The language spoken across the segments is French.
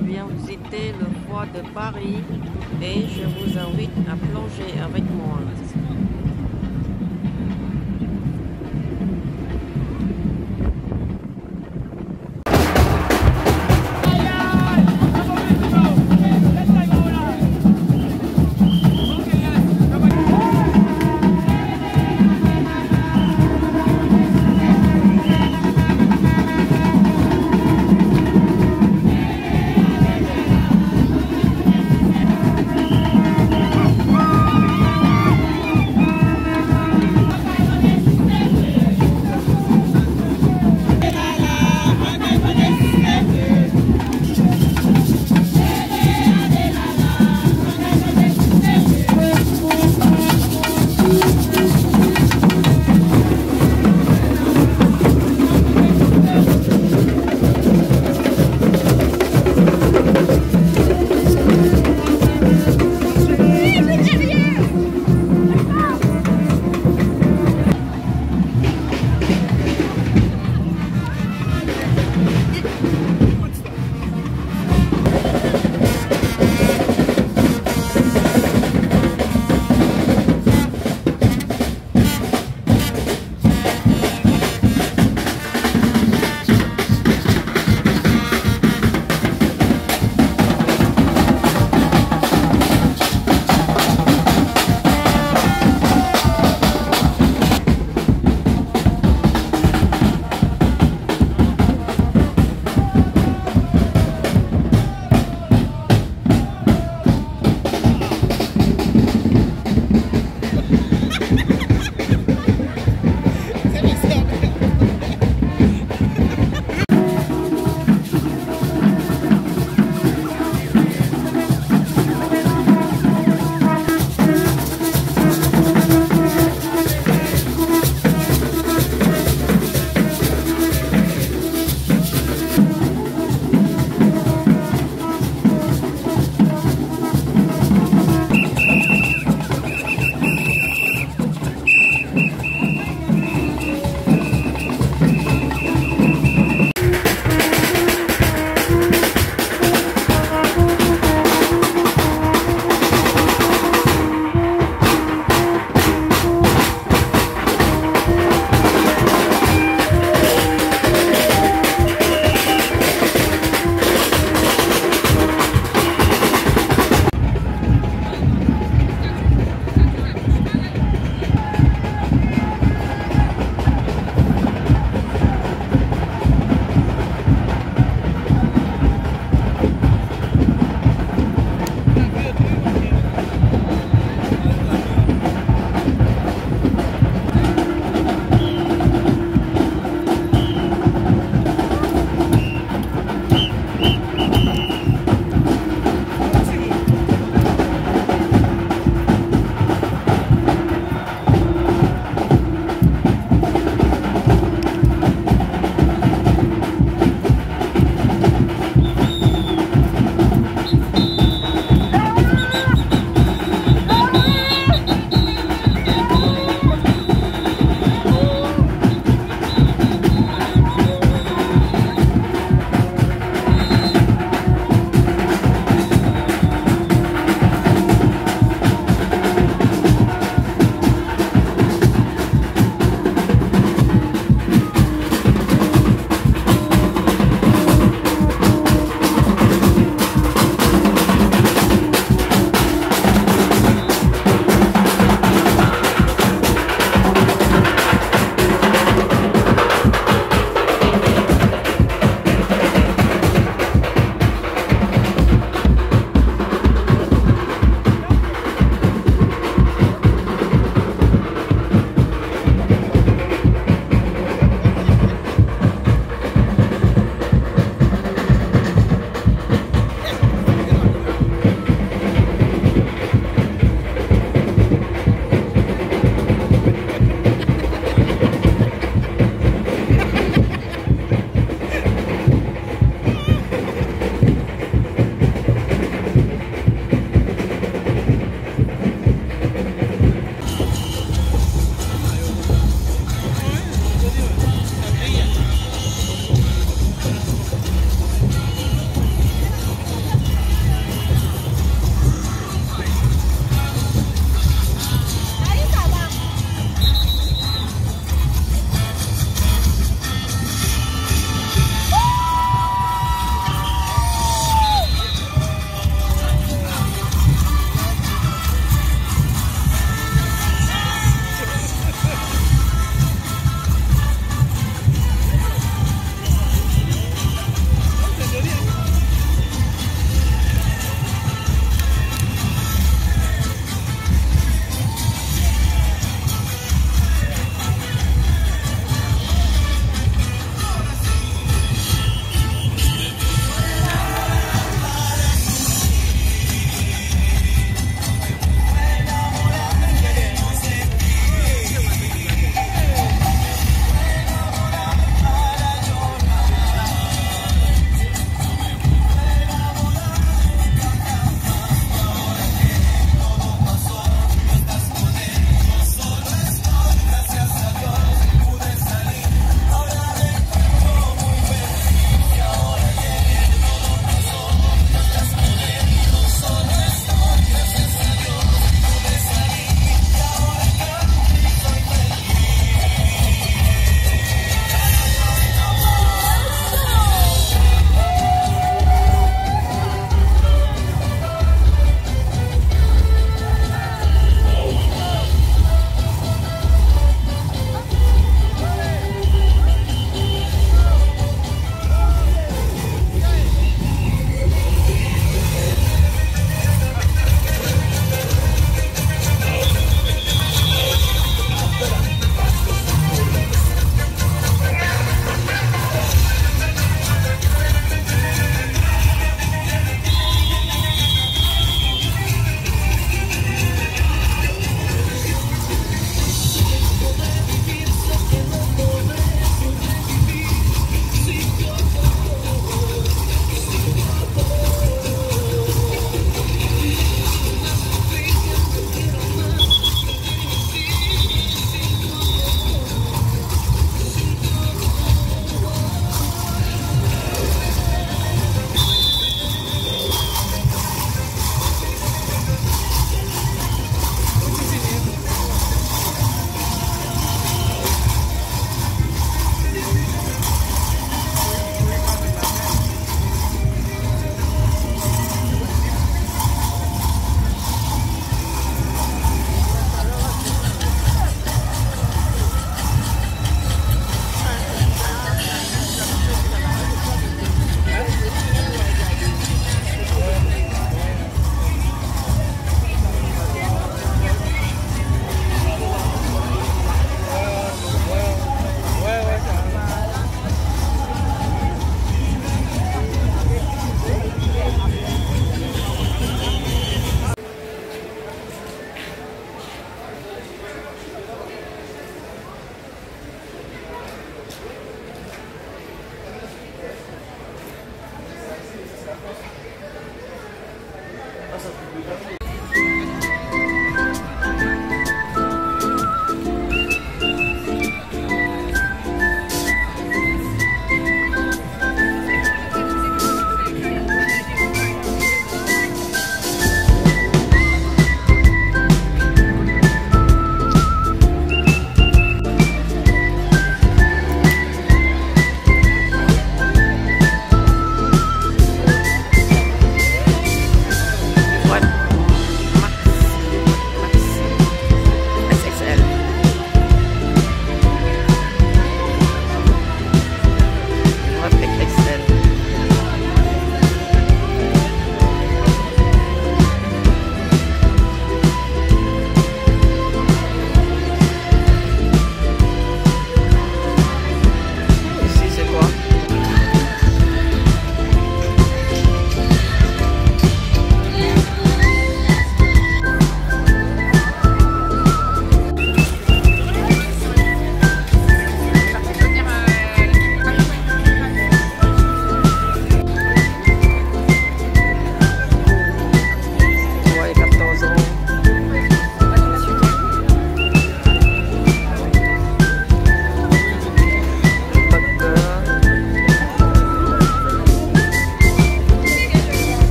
je viens visiter le fort de Paris et je vous invite à plonger avec moi.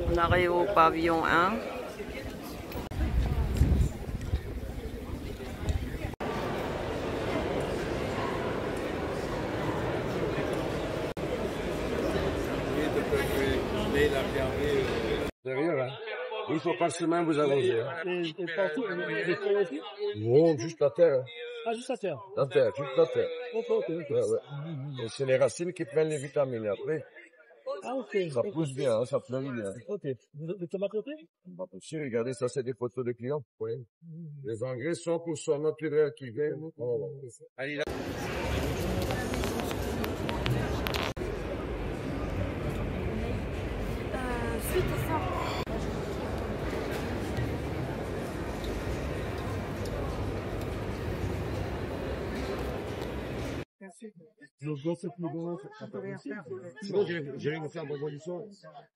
On arrive au pavillon 1. Derrière, hein. Une fois par semaine, vous arrosez. Hein. Et partout, les feuilles aussi? Non, juste la terre. Hein. Ah, juste la terre. La terre, juste la terre. Ok. Ouais, ouais. Et c'est les racines qui prennent les vitamines. Après, Ah, ok. ça pousse bien, hein, ça fleurit bien. Ok. Les tomates aussi? Bah, si, regardez, ça, c'est des photos de clients. Oui. Les engrais 100% naturels qui viennent. Oh. Allez, là. Suite à ça. Sinon, j'allais vous faire une proposition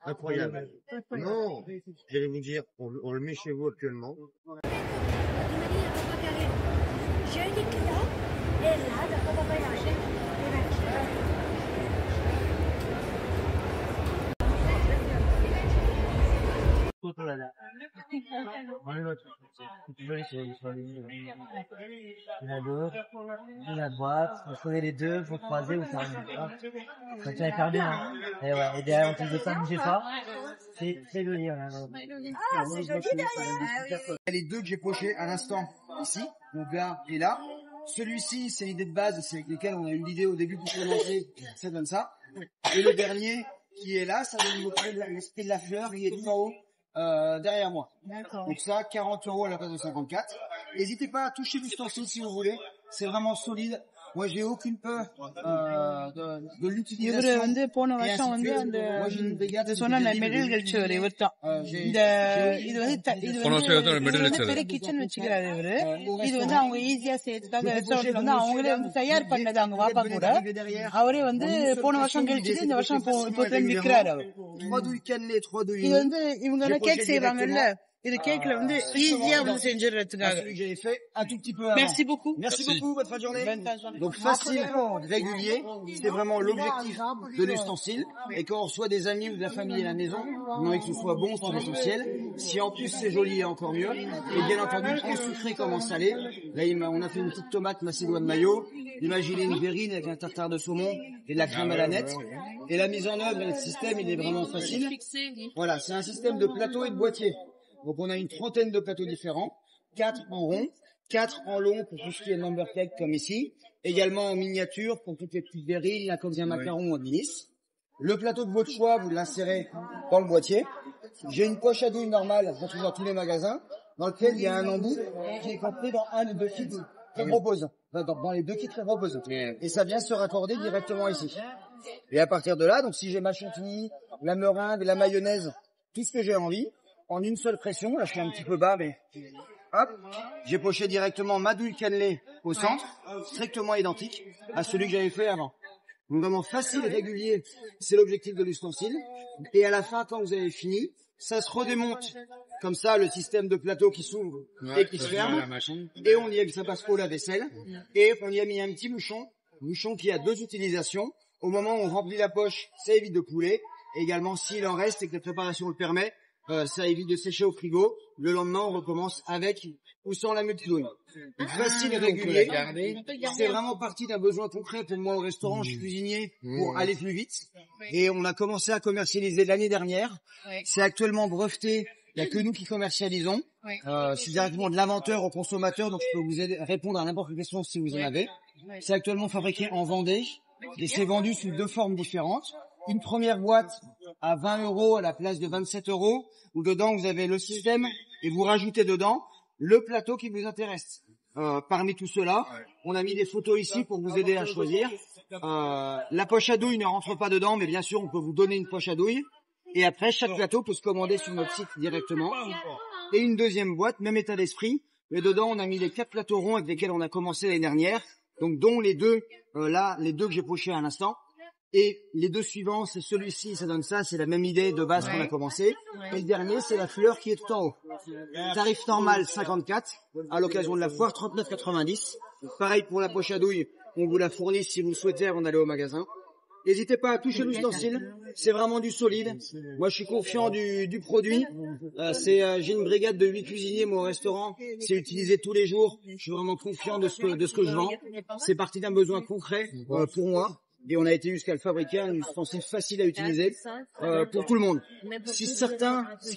incroyable. Non, j'allais vous dire, on le met chez vous actuellement. J'ai un client et là, on va voyager. La droite, vous prenez les deux, vous croisez, vous fermez. Ça tient hyper bien. Hein. Et ouais, et derrière, en plus de ça, ne bougez pas. C'est très joli. Voilà. Ah, c'est joli derrière. Les deux que j'ai pochés à l'instant ici, donc là et là. Celui-ci, c'est l'idée de base, c'est avec lesquels on a eu l'idée au début pour commencer, ça donne ça. Et le dernier qui est là, ça donne l'esprit de la fleur, il est tout en haut. Derrière moi. Donc ça, 40 € à la place de 54. N'hésitez pas à toucher l'ustensile si vous voulez. C'est vraiment solide. Moi, j'ai aucune peur de இவரு l'utilisation. வந்து போன Et வருஷம் ainsi வந்து de அந்த suite. Moi, j'ai une brigade இந்த qui சொன்ன fait des medal livres. கழிச்சவர் இவர் தான் இந்த இது வந்து பெரிய கிச்சன் வச்சுக்கிறாரு இவரு இது வந்து அவங்க ஈஸியா செய்யறதுக்காக ரெஸ்டாரண்ட்ல வந்து அவங்களே வந்து தயார் பண்ணது அவங்க பாப்பா கூட அவரே வந்து போன வருஷம் கழிச்சுட்டு இந்த வருஷம் இப்போ விற்கிறாரு அவர் 3 douilles cannelées, 3 douilles இது unies. வந்து இவங்க கேக் செய்வாங்கல்ல இது கேக்ல வந்து ஈஸியா வந்து செஞ்சிடறதுக்காக Celui que j'avais fait un tout petit peu avant. Merci beaucoup. Merci beaucoup, bonne fin de journée. Bonne fin de journée. Donc facile, régulier, c'est vraiment l'objectif de l'ustensile. Et quand on reçoit des amis ou de la famille à la maison, on veut que ce soit bon, c'est l'essentiel. Si en plus c'est joli, encore mieux. Et bien entendu, en sucré comme en salé. Là, on a fait une petite tomate macédoine mayo. Imaginez une verrine avec un tartare de saumon et de la crème à la nette. Et la mise en œuvre et le système, il est vraiment facile. Voilà, c'est un système de plateau et de boîtier. Donc on a une trentaine de plateaux différents, 4 en rond, 4 en long pour tout ce qui est number cake comme ici, également en miniature pour toutes les petites verrines, un coquillage macaron en milice. Le plateau de votre choix, vous l'insérez dans le boîtier. J'ai une poche à douille normale, qu'on trouve dans tous les magasins, dans lequel il y a un embout qui est compris dans un des deux kits qu'on propose, dans les deux kits qu'on propose. Et ça vient se raccorder directement ici. Et à partir de là, donc si j'ai ma chantilly, la meringue, la mayonnaise, tout ce que j'ai envie, en une seule pression, là je suis un petit peu bas, mais hop, j'ai poché directement ma douille cannelée au centre, strictement identique à celui que j'avais fait avant. Donc vraiment facile et régulier, c'est l'objectif de l'ustensile. Et à la fin, quand vous avez fini, ça se redémonte. Comme ça, le système de plateau qui s'ouvre et qui se ferme. Et on y a, ça passe au lave-vaisselle. Et on y a mis un petit bouchon qui a 2 utilisations. Au moment où on remplit la poche, ça évite de couler. Et également, s'il en reste et que la préparation le permet, ça évite de sécher au frigo. Le lendemain, on recommence avec ou sans la multidouille. Facile et régulier. C'est vraiment parti d'un besoin concret pour moi au restaurant. Je suis cuisinier pour aller plus vite. Et on a commencé à commercialiser l'année dernière. C'est actuellement breveté. Il n'y a que nous qui commercialisons. C'est directement de l'inventeur au consommateur. Donc, je peux vous aider, répondre à n'importe quelle question si vous en avez. C'est actuellement fabriqué en Vendée. Et c'est vendu sous 2 formes différentes. Une première boîte à 20 € à la place de 27 €, où dedans vous avez le système et vous rajoutez dedans le plateau qui vous intéresse. Parmi tout cela, on a mis des photos ici pour vous aider à choisir. La poche à douille ne rentre pas dedans, mais bien sûr on peut vous donner une poche à douille. Et après, chaque plateau peut se commander sur notre site directement. Et une deuxième boîte, même état d'esprit, mais dedans on a mis les 4 plateaux ronds avec lesquels on a commencé l'année dernière, donc dont les deux, là, les 2 que j'ai pochés à l'instant. Et les 2 suivants, c'est celui-ci, ça donne ça, c'est la même idée de base qu'on a commencé. Et le dernier, c'est la fleur qui est tout en haut. Tarif normal 54, à l'occasion de la foire 39,90. Pareil pour la poche à douille, on vous la fournit si vous le souhaitez avant d'aller au magasin. N'hésitez pas à toucher l'ustensile, c'est vraiment du solide. Moi je suis confiant du produit. J'ai une brigade de 8 cuisiniers moi, au restaurant, c'est utilisé tous les jours. Je suis vraiment confiant de ce que je vends. C'est parti d'un besoin concret pour moi. Et on a été jusqu'à le fabriquer, un ustensile facile à utiliser pour tout le monde. Si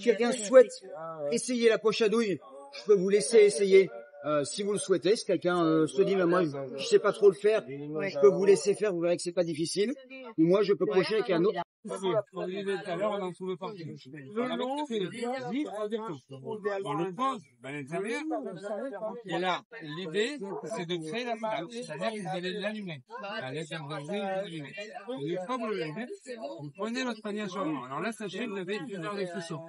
quelqu'un souhaite essayer la poche à douille, je peux vous laisser essayer si vous le souhaitez. Si quelqu'un se dit mais moi je sais pas trop le faire, je peux vous laisser faire, vous verrez que c'est pas difficile. Ou moi je peux pocher avec un autre. On disait tout à l'heure, on en trouve pas. On le pose à l'intérieur. Et là, l'idée, c'est de créer la pâte. C'est-à-dire que vous allez l'allumer. À l'aide d'un brasier, vous l'allumez. Et comme vous l'allumez, vous prenez votre panier à charbon. Alors là, sachez que vous avez plusieurs définitions.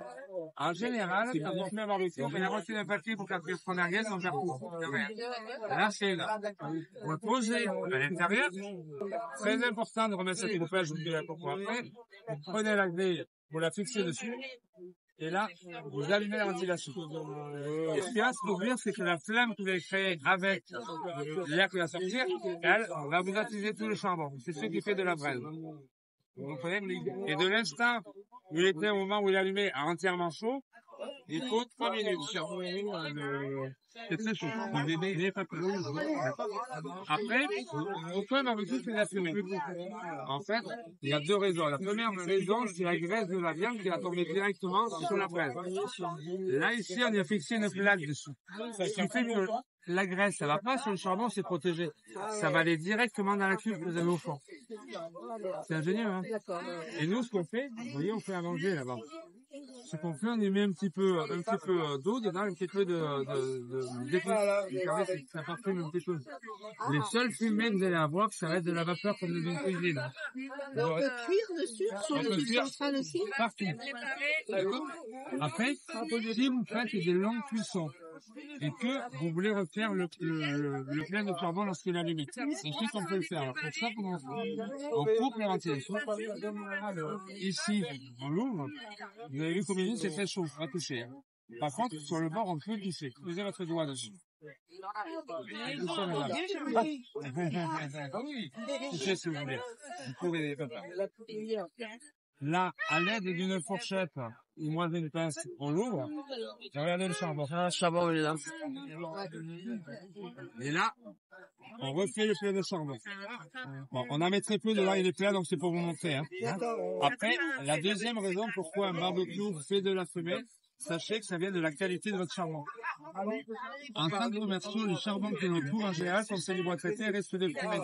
En général, quand vous fumez un barbecue, on fait la moitié d'un papier pour qu'après ce qu'on merguez, on gère tout. Là, c'est là. Vous posez à l'intérieur. Très important de remettre cette coupage, je vous dirai pourquoi après. Vous prenez la grille, vous la fixez dessus, et là, vous allumez la ventilation. Et ce qu'il y a à se couvrir, c'est que la flamme que vous avez créée avec l'air qui va sortir, elle va vous attiser tout le charbon. C'est ce qui fait de la braise. Vous comprenez? Et de l'instant où il était au moment où il est allumé à entièrement chaud, il faut 3 minutes. C'est très chaud. Après, pourquoi on veut tout la fumée? En fait, il y a 2 raisons. La première raison, c'est la graisse de la viande qui va tomber directement sur la braise. Là, ici, on y a fixé une plaque dessous. Ce qui fait que la graisse, ça va pas sur le charbon, c'est protégé. Ça va aller directement dans la cuve que vous avez au fond. C'est ingénieux, hein? Et nous, ce qu'on fait, vous voyez, on fait à manger là-bas. ce qu'on fait, on y met un petit peu d'eau dedans, un petit peu d'épices. Ça parfume un petit peu. Les seules fumées que vous allez avoir, ça va être de la vapeur comme de une cuisine. Mais on peut cuire dessus, sur le fil central aussi. Partout. Après, si vous faites des longues cuissons et que vous voulez refaire le plein de charbon lorsqu'il est allumé, ensuite on peut le faire. Alors, pour ça, comment on coupe les ventilations. Ici, on l'ouvre. Vous avez vu combien c'est très chaud, pas toucher. Par contre, sur le bord, on peut glisser. Posez votre doigt dessus. Touchez si vous voulez. Vous pouvez les papas. Là, à l'aide d'une fourchette ou moins d'une pince, on l'ouvre. Et regardez le charbon. Ah, le charbon, il est là. Et là, on refait le plein de charbon. Bon, on en met très peu dedans, il est plein, donc c'est pour vous montrer. Hein. Après, la deuxième raison pourquoi un barbecue fait de la fumée, sachez que ça vient de la qualité de votre charbon. En tant que commerciaux, les charbons que l'on trouve en général sont ceux du bois traité et restent de fumée.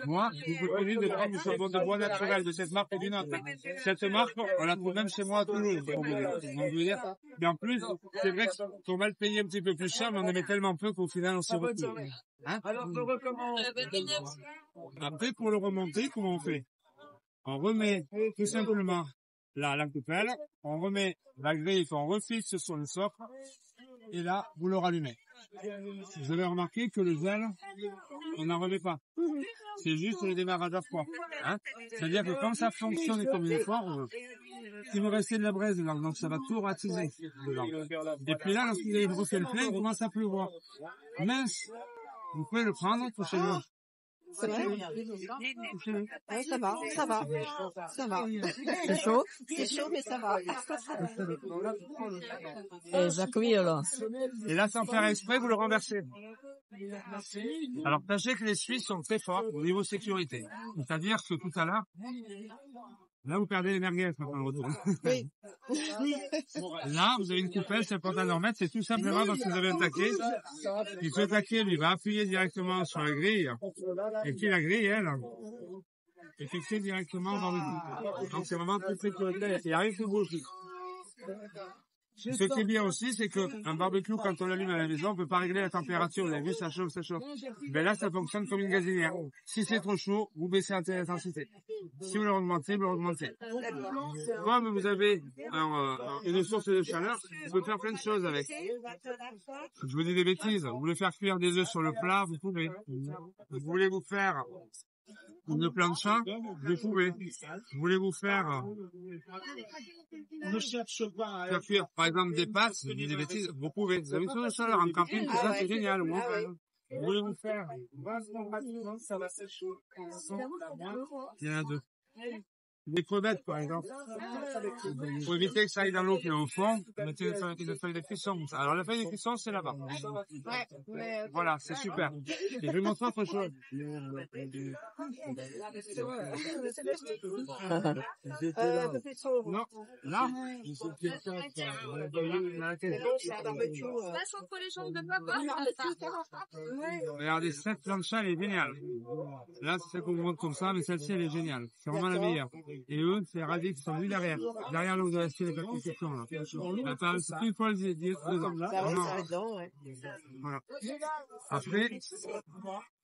Moi, je vous conseille de prendre du charbon de bois naturel de cette marque et d'une autre. Cette marque, on la trouve même chez moi à Toulouse. Donc, je veux dire. Mais en plus, c'est vrai qu'on va le payer un petit peu plus cher, mais on en met tellement peu qu'au final, on s'y retrouve. Hein? Après, pour le remonter, comment on fait? On remet tout simplement la coupelle, on remet la grille qu'on refixe sur le socle, et là, vous le rallumez. Vous avez remarqué que le gel, on n'en remet pas. C'est juste le démarrage à froid. Hein? C'est-à-dire que quand ça fonctionne comme une fois, si vous restez de la braise dedans, donc ça va tout ratiser dedans. Et puis là, lorsque vous avez refait le plein, il commence à pleuvoir. Mince, vous pouvez le prendre, touchez-le. C'est vrai? Ouais, ça va. C'est chaud, mais ça va. Et ça cuit, alors. Et là, sans faire exprès, vous le renversez. Alors, sachez que les Suisses sont très forts au niveau sécurité. C'est-à-dire que tout à l'heure, là, vous perdez les merguez quand on retourne. Oui. Là, vous avez une coupelle, c'est important d'en remettre, c'est tout simplement parce que vous avez un taquet. Et ce taquet, lui, va appuyer directement sur la grille. Et puis la grille, elle, est fixée directement dans le bout. Donc, c'est vraiment très sécuritaire. Il arrive tout bouge. Ce qui est bien aussi, c'est qu'un barbecue, quand on l'allume à la maison, on peut pas régler la température. Vous avez vu, ça chauffe. Mais là, ça fonctionne comme une gazinière. Si c'est trop chaud, vous baissez l'intensité. Si vous le augmentez, vous le augmentez. Comme vous avez une source de chaleur, vous pouvez faire plein de choses avec. Je vous dis des bêtises. Vous voulez faire cuire des œufs sur le plat, vous pouvez. Vous voulez vous faire une plancha, vous pouvez. Vous voulez vous faire cuire, par exemple, des pâtes, je dis des bêtises, vous pouvez. Vous avez une source de chaleur en camping, tout ça, c'est génial. Vous voulez vous faire. Il y en a deux. Des crevettes, par exemple. Pour éviter que ça aille dans l'eau qui est au fond, mettez une feuille de cuisson. Alors, la feuille de cuisson, c'est là-bas. Voilà, c'est super. Et je vais montrer autre chose. Non, là. Regardez, cette plancha, elle est géniale. Là, c'est ce qu'on vous montre comme ça, mais celle-ci, elle est géniale. C'est vraiment la meilleure. Et eux, c'est radis qui sont vus derrière. Derrière là, vous avez acheté les percussions, là. C'est une fois le dire dedans. Voilà. Après,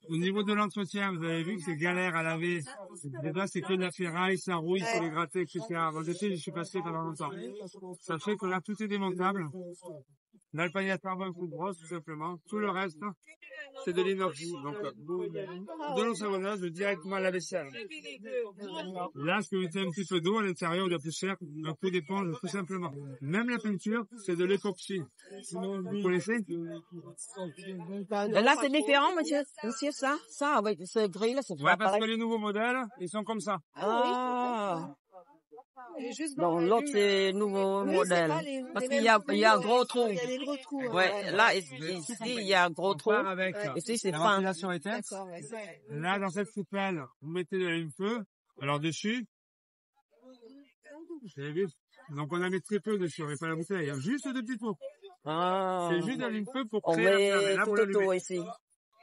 au niveau de l'entretien, vous avez vu que c'est galère à laver. Déjà, c'est que de la ferraille, ça rouille, il faut les gratter, etc. Moi, je suis passé pendant longtemps. Sachez que là, tout est démontable. Là, le panier à charbon, un coup de brosse, tout simplement. Tout le reste, c'est de l'inox. Donc, de l'eau savonneuse directement à la vaisselle. Là, ce que vous mettez un petit peu d'eau à l'intérieur, ou de plus cher, un coup d'éponge, tout simplement. Même la peinture, c'est de l'époxy. Vous connaissez? Là, c'est différent, monsieur, ça, avec ce gris-là, c'est pas ouais, parce pareil. que les nouveaux modèles, ils sont comme ça. Ah. Donc, l'autre, c'est nouveau modèle. Parce qu'il y a un gros trou. Il y a des gros trous. Ouais, là, ici, il y a un gros trou. Avec ici, c'est la fin. ventilation éteinte. Là, dans cette coupelle, vous mettez de l'allume-feu. Alors, dessus, vous avez vu? Donc, on en met très peu dessus, on met pas la bouteille. Juste deux petits pots. Ah. C'est juste de l'allume-feu pour On créer la flamme. met Là, vous tout autour l'allumez. ici.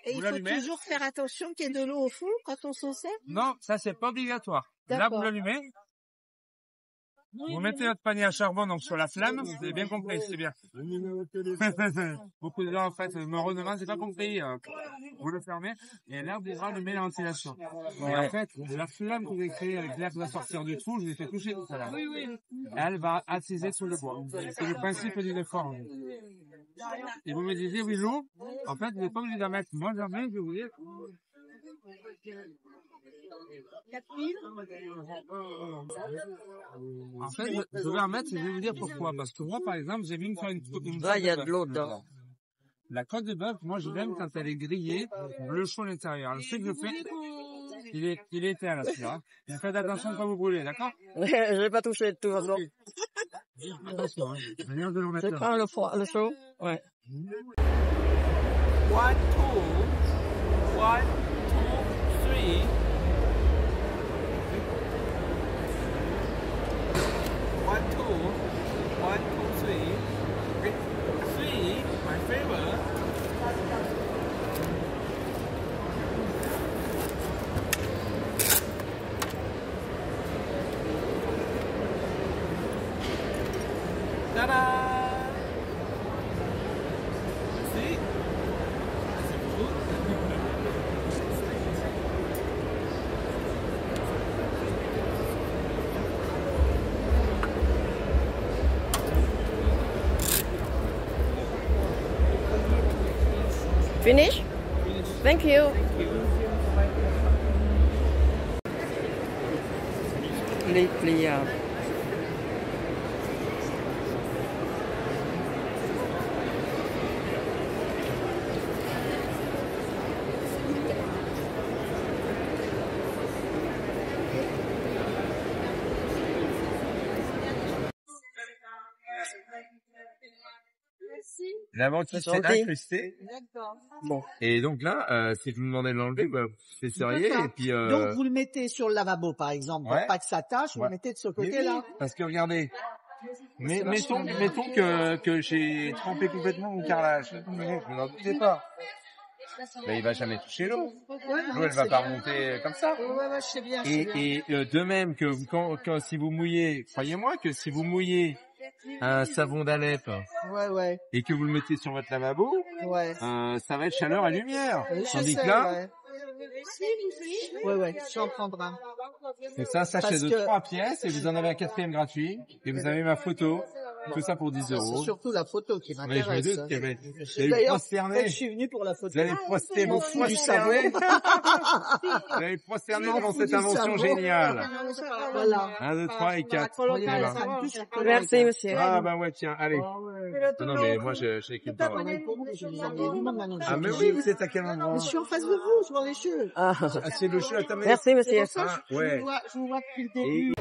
Et il faut toujours faire attention qu'il y ait de l'eau au fond quand on s'en sert? Non, ça, c'est pas obligatoire. Là, D'accord. vous l'allumez. Vous mettez votre panier à charbon donc sur la flamme, vous avez bien compris, c'est bien. Beaucoup de gens en fait me demandent, j'ai pas compris. Vous le fermez et l'air vous rallumez la ventilation. Et en fait, la flamme que vous avez créée avec l'air qui va sortir du trou, je l'ai fait toucher tout à l'heure. Elle va attiser sur le bois. C'est le principe du défort. Et vous me disiez, oui, l'eau, en fait, vous n'êtes pas obligé d'en mettre. Moi, j'en mets, je vais vous dire. En fait, je vais en mettre et je vais vous dire pourquoi. Parce que moi, par exemple, j'ai vu une fois Là, il y a de l'eau dedans. La côte de bœuf, moi, je l'aime quand elle est grillée, bleu chaud à l'intérieur. Le truc que je fais, il est éteint là-dessus. Hein. Faites attention quand vous brûlez, d'accord? Je vais pas toucher de toute façon. Attention, hein. Je prends le froid, le chaud. Ouais. 1, 2, 1, 2, 3. 1, 2, 1, 2, 3. 3, my favorite. Ta-da! See? Finish? Thank you. Les pliables. La banquise c'est incrusté. D'accord. Bon. Et donc là, si je vous demandais de l'enlever, bah, vous essayeriez et puis. Donc vous le mettez sur le lavabo par exemple, pour pas que ça tâche, vous le mettez de ce côté-là. Oui, parce que regardez, mettons que j'ai trempé complètement mon carrelage. Vous n'en doutez pas. Mais il va jamais toucher l'eau. L'eau, elle va pas remonter comme ça. Ouais, je sais bien. Et de même que quand si vous mouillez, croyez-moi que si vous mouillez un savon d'Alep et que vous le mettez sur votre lavabo, ça va être chaleur et lumière. Tandis que là, j'en prendrai un. c'est ça, sachet de 3 pièces et vous en avez un 4e gratuit et vous avez ma photo. Tout ça pour 10 euros. C'est surtout la photo qui m'intéresse. Mais je me doute qu'elle va D'ailleurs, je suis venu pour la photo. Vous allez poster vos prosterner. Vous allez prosterner devant cette invention géniale. Voilà. 1, 2, 3 et 4. Merci, monsieur. Ah, bah ouais, tiens, allez. Non, mais moi, j'ai qu'une parole. Ah, mais oui, vous êtes à quel endroit? Je suis en face de vous, je vois les cheveux. Ah, c'est le cheveu à ta mère. Merci, monsieur. Ouais. Je vous vois depuis le début.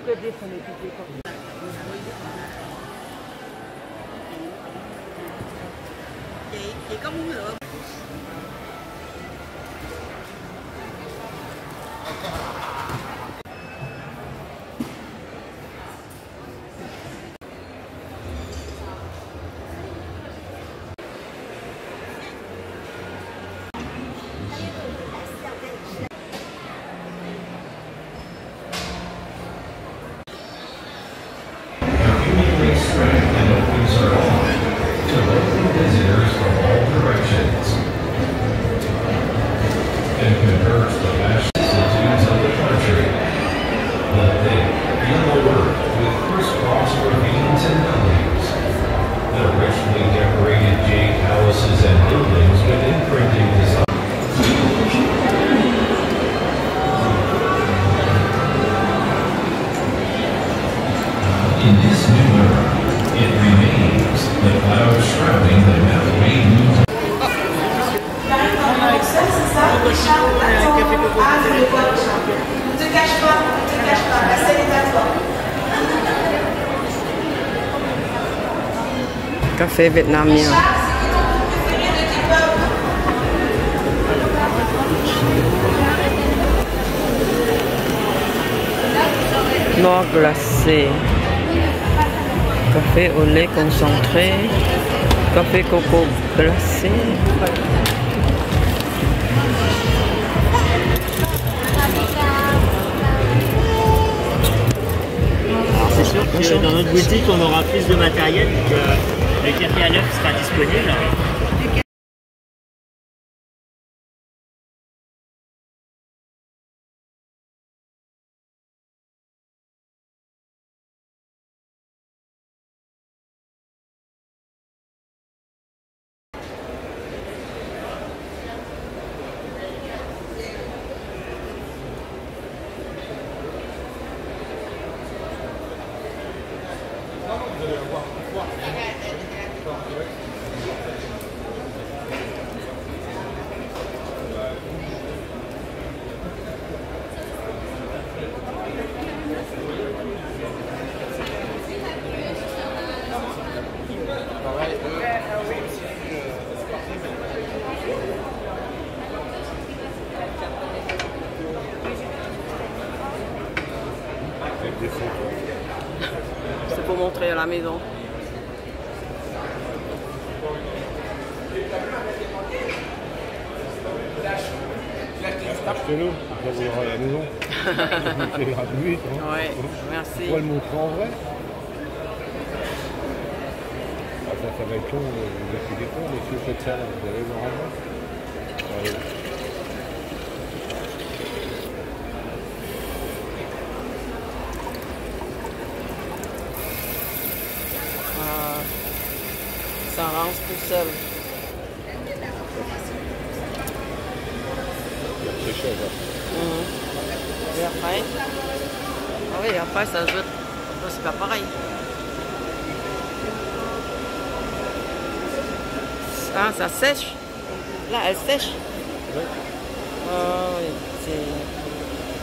Chị có muốn lựa café vietnamien. Noir glacé. Café au lait concentré. Café coco glacé. C'est sûr que dans notre boutique, on aura plus de matériel, que le café à l'œuf sera disponible. C'est pour montrer à la maison. Achetez-le, après vous l'aurez à la maison. C'est gratuit. Hein. Ouais, merci. On va le montrer en vrai. Ah, ça va être con, vous expliquez pas, mais si vous faites ça, vous allez voir avant. Allez. Ça range tout seul. C'est chaud, là. Et après? Ah oui, après ça jette. C'est pas pareil. Ah, ça sèche. Là, elle sèche. Ouais. Oui,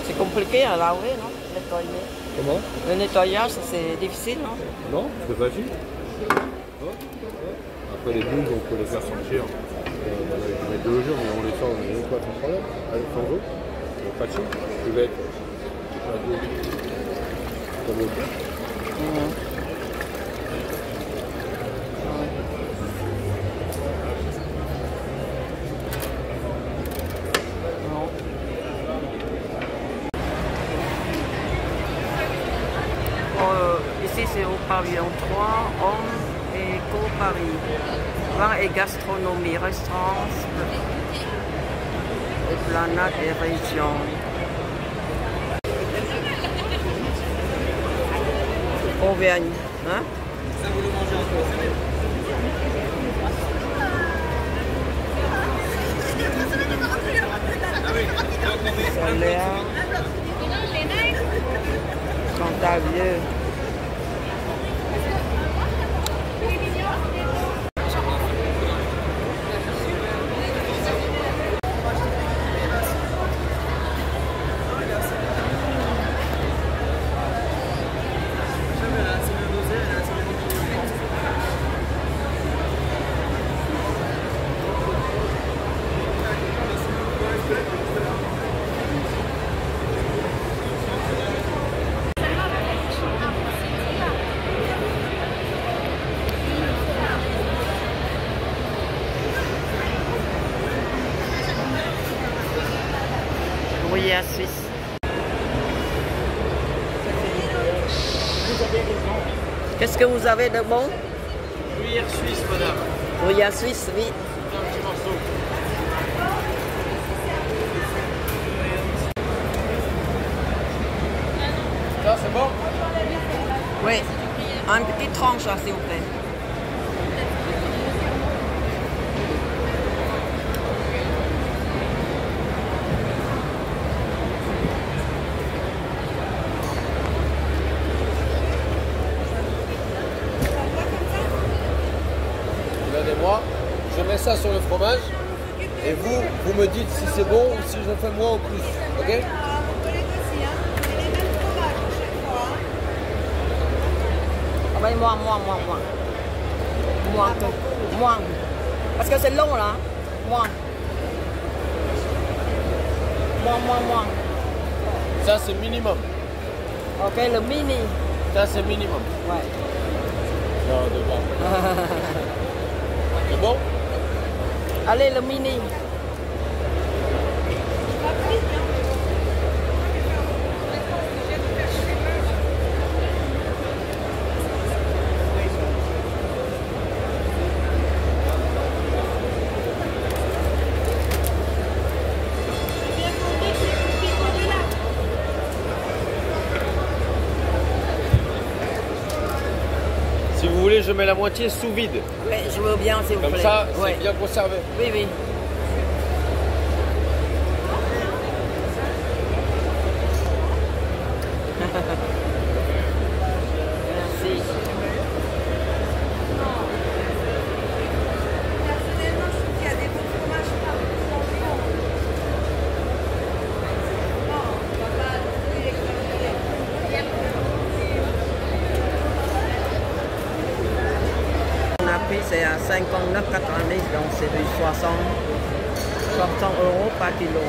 c'est compliqué à laver, non? Nettoyer. Comment? Le nettoyage, c'est difficile, non? Non, c'est facile. Après les boules, on peut les faire sortir. On met 2 jours, mais on les sort une fois sans problème, sans eau. Donc facile. Cuvette, comme l'eau. Ici, c'est au pavillon 3, Homme et Co Paris. Vin et gastronomie, restaurants, et planète et région. Auvergne, hein? Ça, vous le mangez encore, Solaire, Cantavieux. Qu'est-ce que vous avez de bon? Gruyère suisse, madame. Gruyère suisse, oui. Un petit morceau. Ça, c'est bon? Oui. Un petit tranche, là, s'il vous plaît. Regardez-moi, je mets ça sur le fromage et vous me dites si c'est bon ou si je fais moins ou plus, ok? Ah ben, moins. Parce que c'est long, là. Moins. Ça, c'est minimum. Ok, le mini. Ça, c'est minimum. Ouais. Non, de c'est bon? Allez, le mini. Si vous voulez, je mets la moitié sous vide. Oui, je veux bien, s'il vous plaît. Comme ça, c'est ouais. bien conservé. Oui, oui. Merci. On a pris, c'est à 59,90, donc c'est du 60 € par kilo.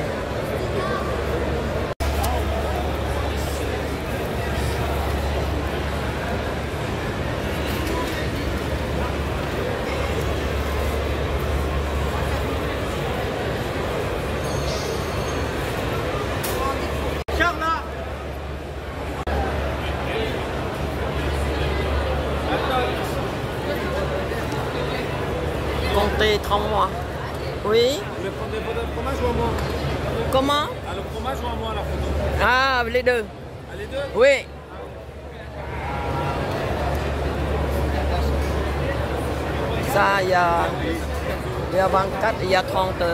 Comptez 30 mois. Oui. Vous voulez prendre des photos de fromage ou à moi? Comment? Ah, le fromage ou à moi la photo? Ah, les deux. Ah, les deux? Oui. Ça, il y a 24, il y a 32.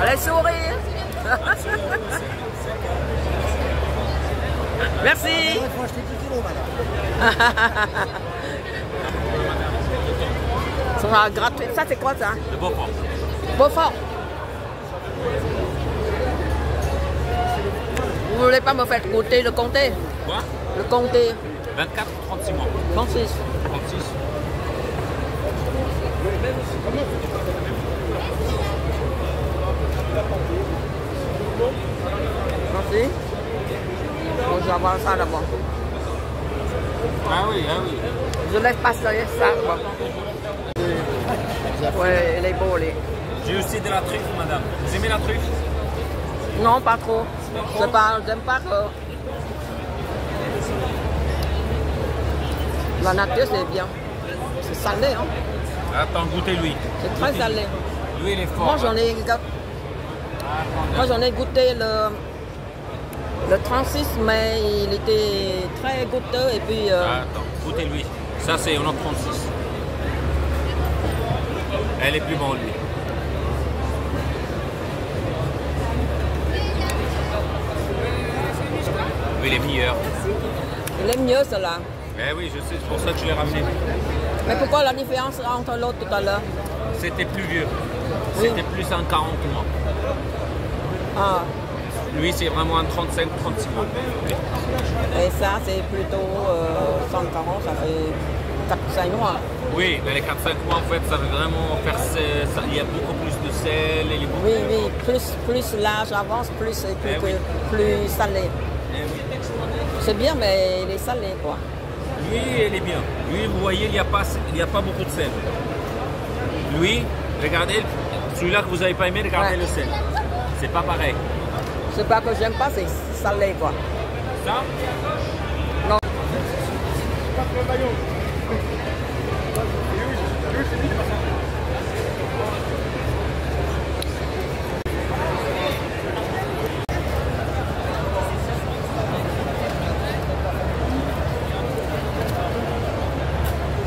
Allez, sourire. Merci. Ça sera gratuit. Ça, c'est quoi ça? Le Beaufort. Beaufort. Vous voulez pas me faire goûter le comté? Quoi? Le comté. 24 ou 36 mois? 36. 36. Merci. Bon, je vais avoir ça d'abord. Ah oui, ah oui. Je laisse passer ça d'abord. Ouais, elle est beau, les. J'ai aussi de la truffe, madame. Vous aimez la truffe? Non, pas trop. J'aime pas que... La nature, c'est bien. C'est salé, hein. Attends, goûtez lui. C'est très salé. Lui, il est fort. Moi, j'en ai goûté le 36, mais il était très goûteux et puis... Attends, goûtez lui. Ça, c'est un autre 36. Elle est plus bonne, lui. Lui, il est meilleur. Il est mieux, cela. Eh oui, je sais, c'est pour ça que je l'ai ramené. Mais pourquoi la différence entre l'autre tout à l'heure? C'était plus vieux. Oui. C'était plus en 40 mois. Ah. Lui, c'est vraiment en 35-36 mois. Et ça, c'est plutôt 140, ça fait 4-5 mois. Oui, mais les 4-5 mois, en fait, ça veut vraiment faire... il y a beaucoup plus de sel. Et beaucoup... Oui, oui, plus l'âge avance, plus salé. C'est bien, mais il est salé, quoi. Lui, il est bien. Lui, vous voyez, il n'y a pas beaucoup de sel. Lui, regardez, celui-là que vous n'avez pas aimé, regardez le sel. C'est pas pareil. C'est pas que j'aime pas, c'est salé, quoi. Ça? Non.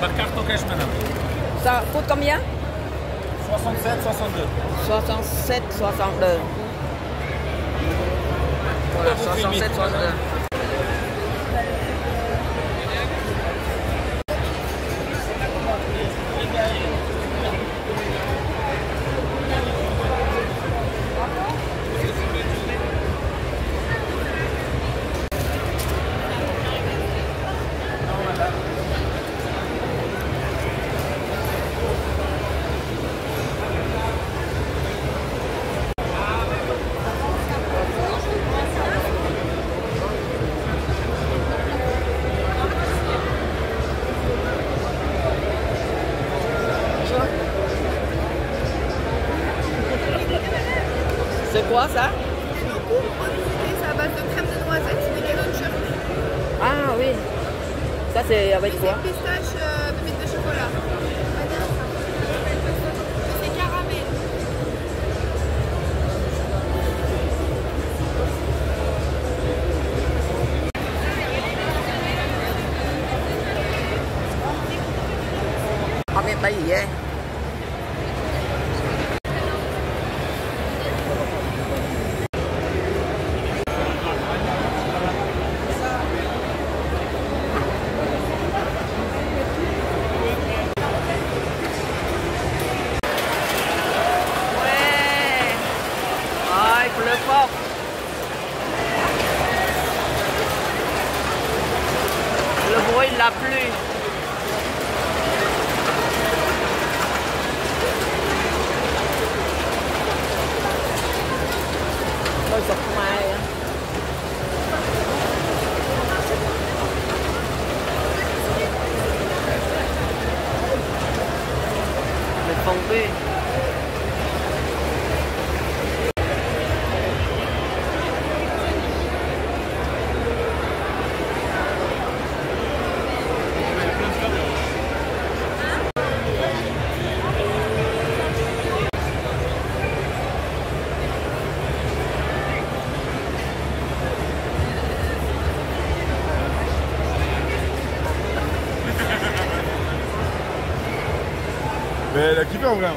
Par carte au cash, madame. Ça coûte combien? 67, 62. 67, 62. Voilà, 67, 62. C'est quoi ça? C'est à base de crème de noisette, des gâteaux de chocolat. Ah oui. Ça c'est avec quoi? C'est pistache, pépite de chocolat. C'est caramel. Không biết bay gì vậy? Le fort. Le bruit de la pluie. Tôi sụp mai. Le fondu. Mais elle a kiffé en vrai.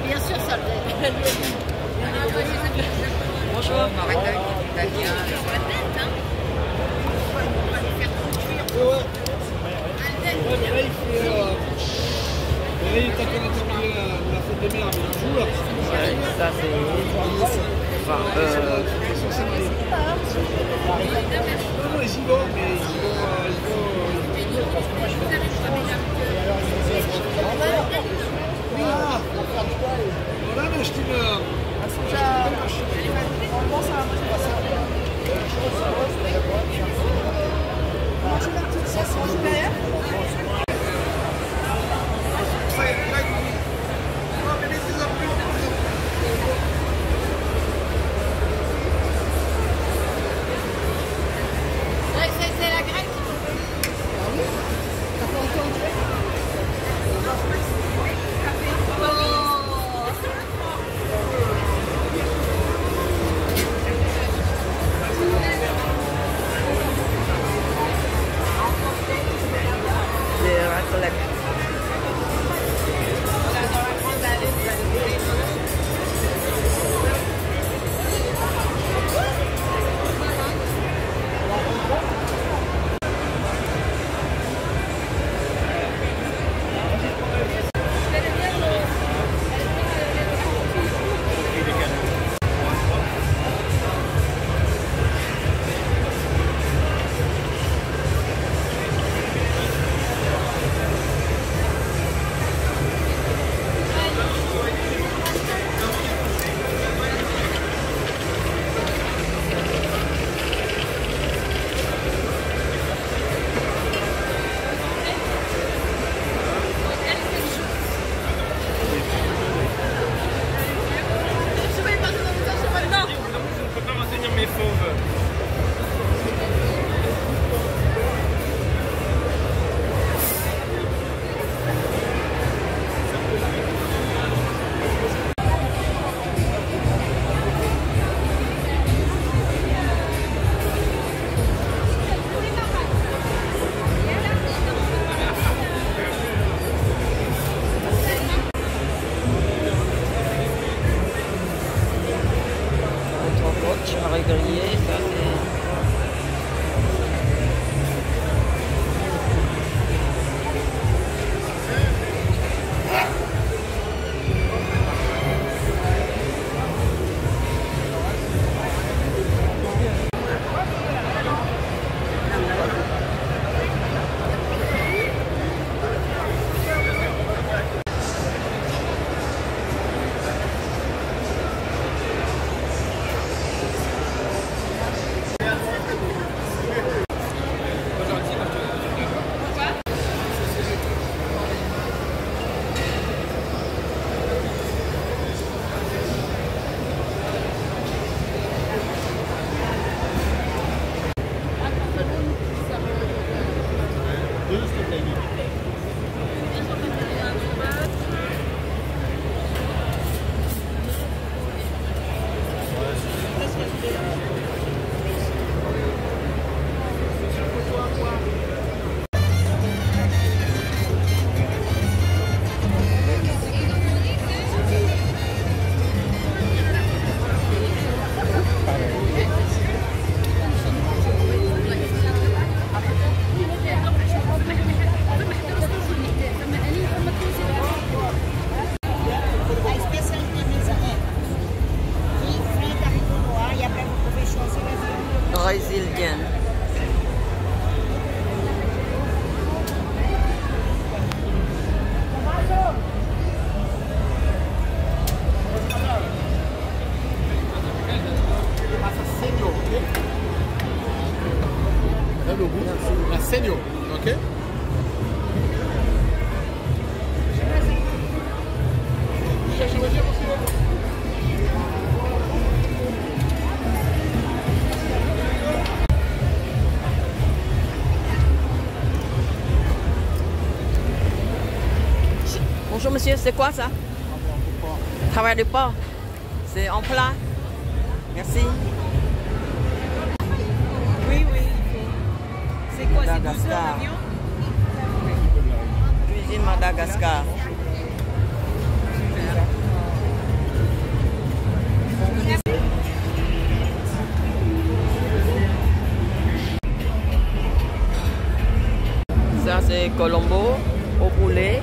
Bien sûr, ça bonjour. Ça c'est... Enfin, C'est la grecque. charret grillé, ça c'est... Brésilienne. La senior, ok? Bonjour monsieur, c'est quoi ça? Travail de porc. C'est en plat. Merci. Oui, oui. C'est quoi? C'est 12 heures Madagascar. d'avion? Cuisine Madagascar. Ça c'est Colombo au poulet.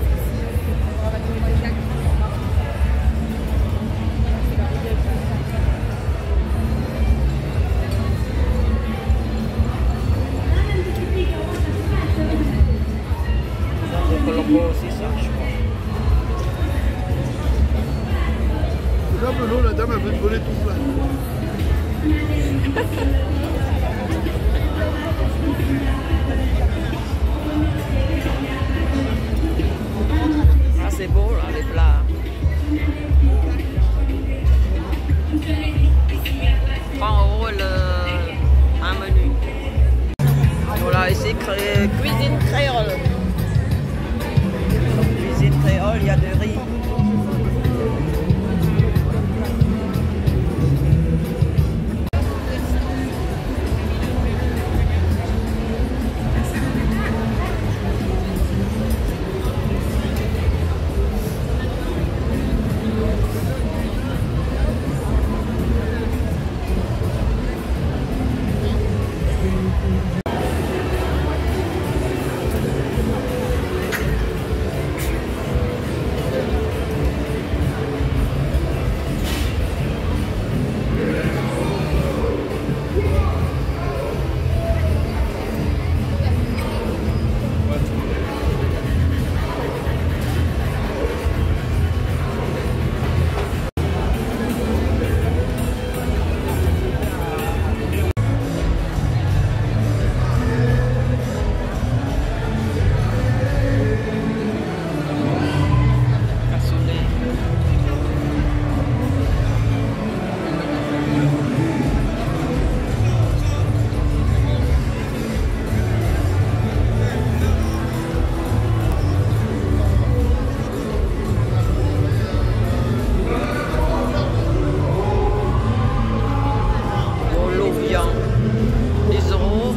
Ça c'est Colombo aussi ça, je crois. Là, Benoît, la dame elle veut te voler ton plat. Ah c'est beau là les plats. 30 € un menu. Voilà ici cuisine créole. Cuisine créole, il y a de riz.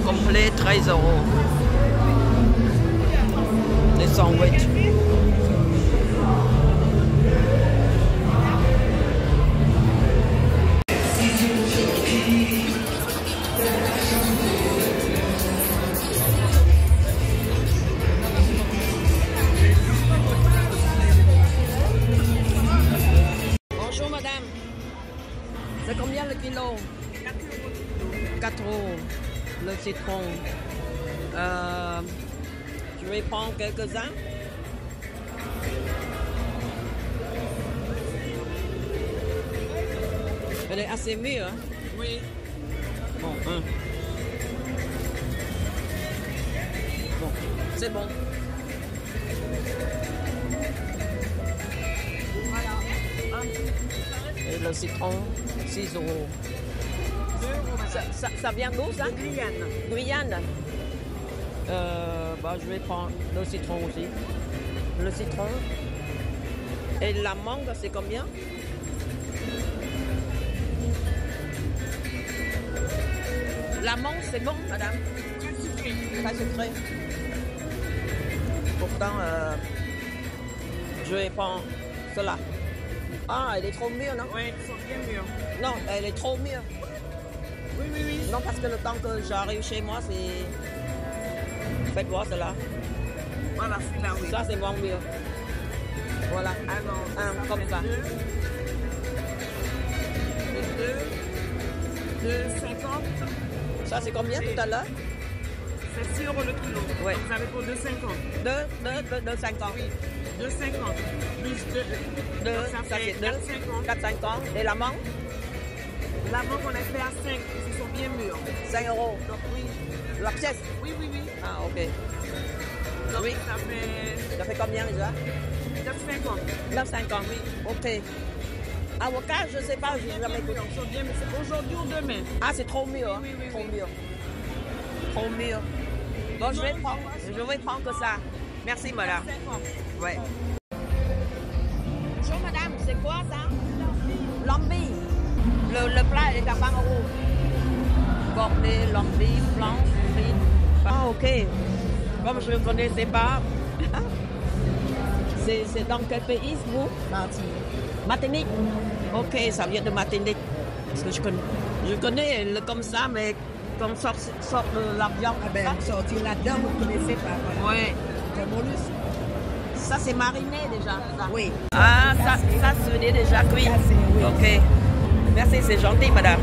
complet 13 €. Les sandwichs. euros. 4 euros. Le citron. Je vais prendre quelques-uns. Elle est assez mûre. Hein? Oui. Bon, hein. Bon, c'est bon. Et le citron, 6 euros. Ça vient d'où ça? Guyane. Guyane. Bah, je vais prendre le citron aussi. Le citron. Et la mangue, c'est combien? La mangue, c'est bon, madame? Pas sucré. Pourtant, je vais prendre cela. Ah, elle est trop mûre, non? Oui, ils sont bien mûrs. Non, elle est trop mûre. Oui, oui, oui. Non, parce que le temps que j'arrive chez moi, c'est... Faites voir cela. Voilà, celui-là, oui. Ça, c'est bon mûr. Voilà. Alors, comme ça. 2,50. Ça, c'est combien tout à l'heure? C'est 6 euros le kilo. Oui. Donc, vous avez pour 2,50. 2,50. Oui. 2,50. Plus 2. Ça fait 4,50. Et la mangue? La mangue, on a fait à 5. Ils sont bien mûrs. 5 euros. Donc, oui. La pièce? Oui, oui, oui. Ah, ok. Donc, oui. Ça fait combien déjà? 9,50. 9,50, oui. Ok. Avocat, je ne sais pas, je n'ai jamais goûté. Ils sont bien, mais c'est aujourd'hui ou demain. Ah, c'est trop mûr. Hein? Oui, oui, oui. Trop mûr. Trop mûr. Bon, je vais prendre que ça. Merci, madame. Ouais. Bonjour, madame, c'est quoi ça? Lambi. Le plat est à 20 euros. Bordé, lambi, blanche, frite. Ah, ok. Comme je ne connaissais pas. C'est dans quel pays, vous? Martinique. Ok, ça vient de Martinique. Parce que je connais le comme ça, mais comme sort de la viande. Ah ben, sortir là-dedans, vous ne connaissez pas. Voilà. Oui. Ça, c'est mariné déjà. Ça. Oui. Ah, ça c'est déjà cuit. Oui. Ok. Merci, c'est gentil, madame.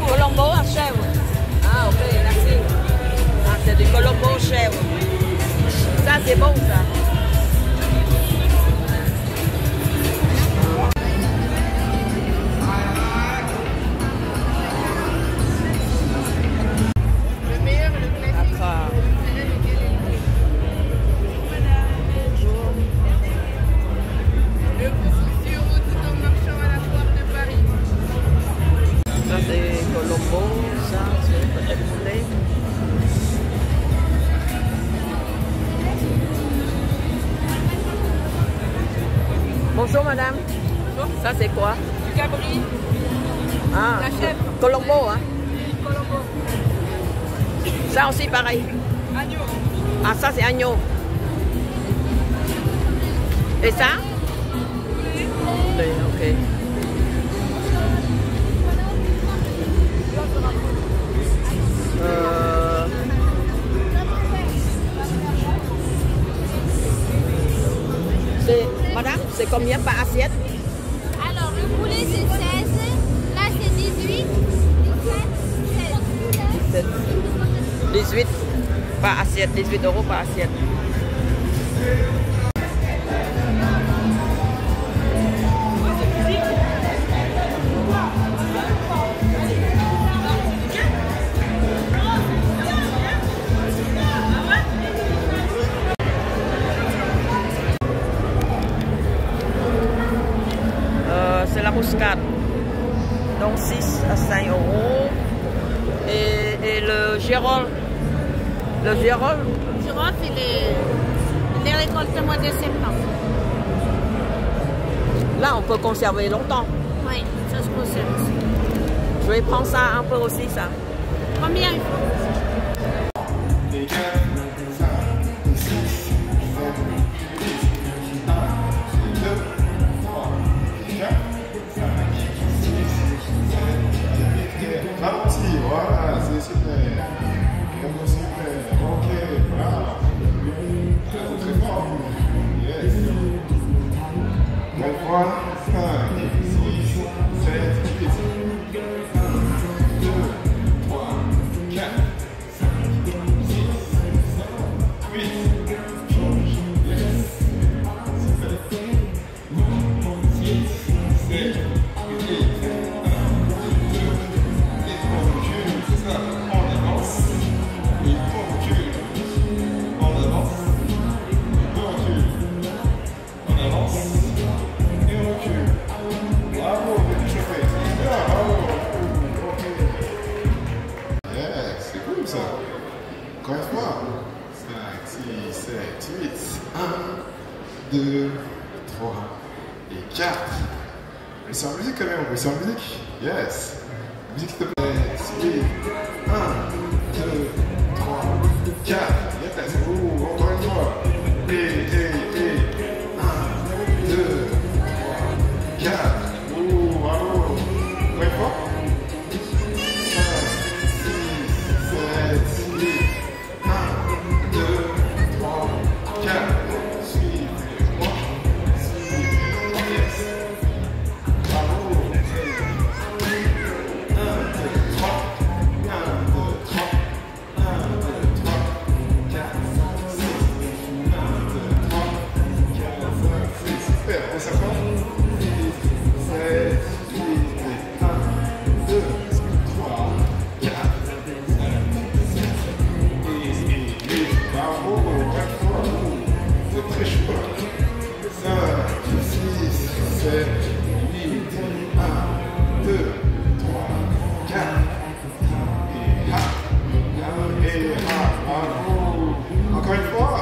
Colombo à chèvre. Ah, ok, merci. Ah, c'est du Colombo chèvre. Ça, c'est bon, ça. Le meilleur, le classique. Bonjour. Le plus sûr tout en marchant à la foire de Paris. Ça, c'est Colombo. Ça, c'est peut-être poulet. Bonjour madame. Bonjour. Ça c'est quoi? Du cabri. Ah, la chèvre. Colombo, hein? Colombo. Ça aussi pareil. Agneau. Ah, ça c'est agneau. Et ça? Poulet, ok. Madame, c'est combien par assiette? Alors, le poulet c'est 16, là c'est 18, 17, 16. 18 par assiette, 18 € par assiette. C'est la muscade, donc 6 à 5 €. Et le girole, il est récolté au mois de septembre. Là, on peut conserver longtemps. Oui, ça se conserve aussi. Je vais prendre ça un peu aussi, ça. Combien il faut? Voilà, c'est super. Super. Ok, voilà. Très fort. Yes. 23, 5, 6, 7, 8. 1, 2, 3, 4, 5, 6, 7, 8. Yes. 6, 7, 8. Encore une fois. 5, 6, 7, 8. 1, 2, 3 et 4. Mais c'est en musique quand même, on peut c'est en musique. Yes. Musique s'il te plaît. 1, 2, 3, 4. Yes. Encore une fois. Et. 1, 2, 3, 4. Bravo. Encore une fois.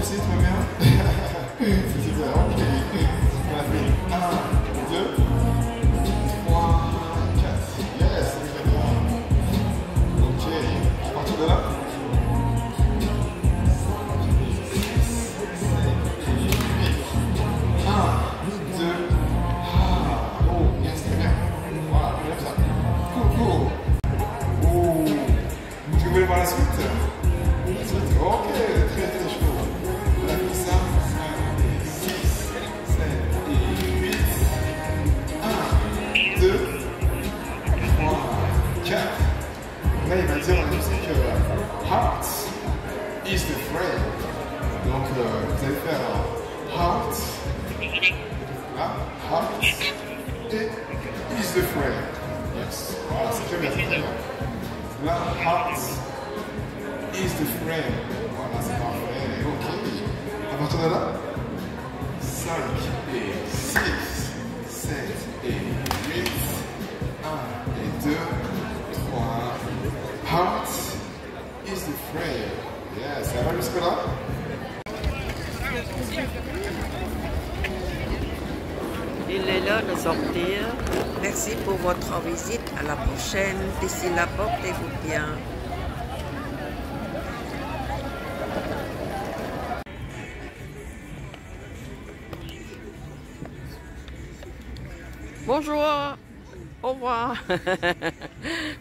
6, Ok, très très chaud. On a fait ça. 5, 6, 7 et 8. 1, 2, 3, 4. Là, il va dire en musique heart is the friend. Donc, vous allez faire heart. Là, heart is the friend. Yes. Voilà, c'est très bien. Là, heart is the friend. Voilà, c'est parfait. Ok. À partir de là, 5 et 6, 7 et 8. 1 et 2, 3. Heart is the friend. Yeah, ça va jusque là? Il est l'heure de sortir. Merci pour votre visite. À la prochaine. D'ici là, portez-vous bien. Bonjour. Au revoir.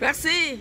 Merci.